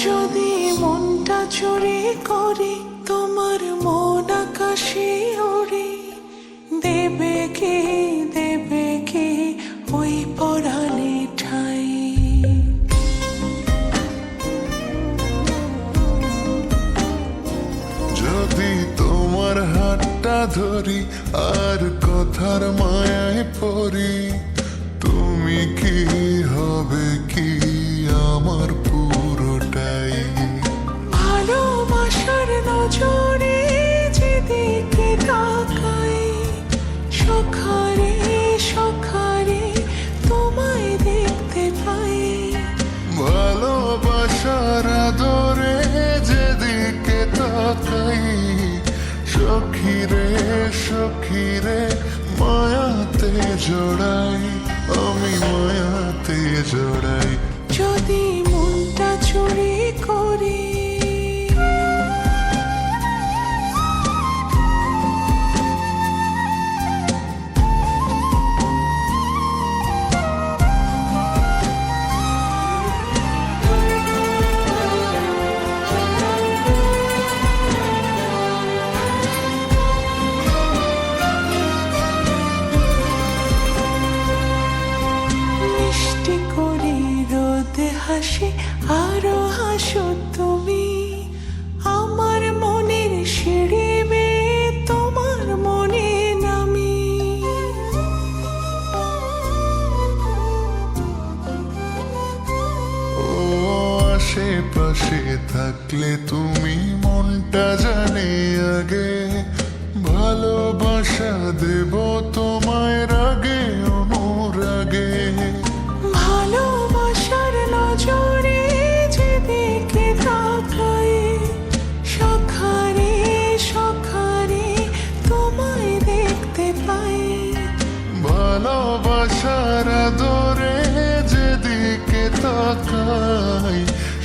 যদি মনটা চুরি করি তোমার মন আকাশে ওড়ে, দেবে কি ওই পরাণে ঠাই। যদি তোমার হাতটা ধরি আর কথার মায়ায় পড়ি, তুমি কি হবে কি আমার পুরোটাই। ভালোবাসার নজরে যেদিকে তাকাই, সখারে সখারে তোমায় দেখতে পাই। ভালোবাসার আদরে যেদিকে তাকাই, সখিরে সখিরে মায়াতে জড়াই, আমি মায়াতে জড়াই। যদি মনটা চুরি করি মিষ্টি করে রোদে হাসি আরো হাসো তুমি, আমার মনের সিঁড়ি বেয়ে তোমার মনে নামি। ও আশেপাশে থাকলে তুমি মনটা জানে আগে, ভালোবাসা দেব তোমায় রাগে অনুরাগে। ভালোবাসার নজরে যেদিকে তাকাই, সখারে সখারে তোমায় দেখতে পাই। ভালোবাসার আদরে যেদিকে তাকাই,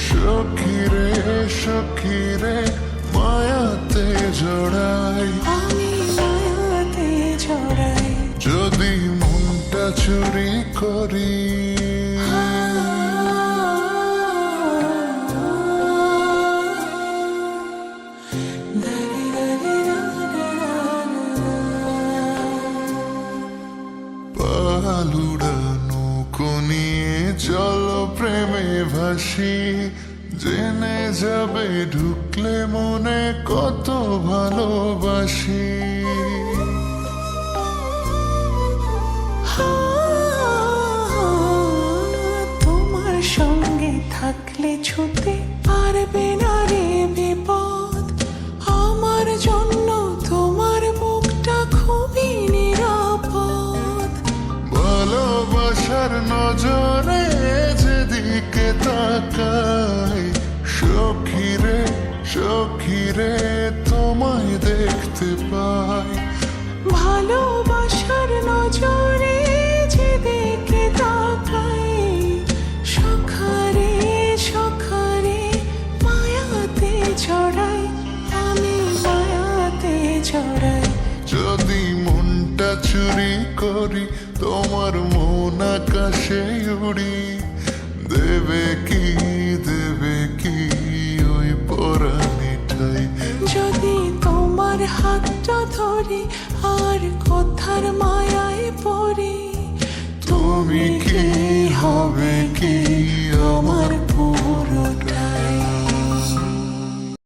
সখিরে সখিরে মায়াতে জড়াই, আমি মায়াতে জড়াই। যদি মনটা চুরি করি। পালুড়ানো কোনিয়ে চলো প্রেমে ভাসি, জেনে যাবে ঢুকলে মনে কত ভালোবাসি। তোমার সঙ্গে থাকলে ছুতে পারবে না রে বিপদ, আমার জন্য তোমার মুখটা খুবই নিরাপদ। ভালোবাসার নজরে যেদিকে তাকাই, সখিরে সখিরে তোমায় দেখতে পাই। ভালোবাসার নজরে যেদিকে তাকাই, সখারে সখারে মায়াতে জড়াই, আমি মায়াতে জড়াই। যদি মনটা চুরি করি তোমার মন আকাশে উড়ি, দেবে কি ওই পরাণে ঠাই। যদি তোমার হাতটা ধরি আর কথার মায়ায় পড়ি, তুমি কি হবে কি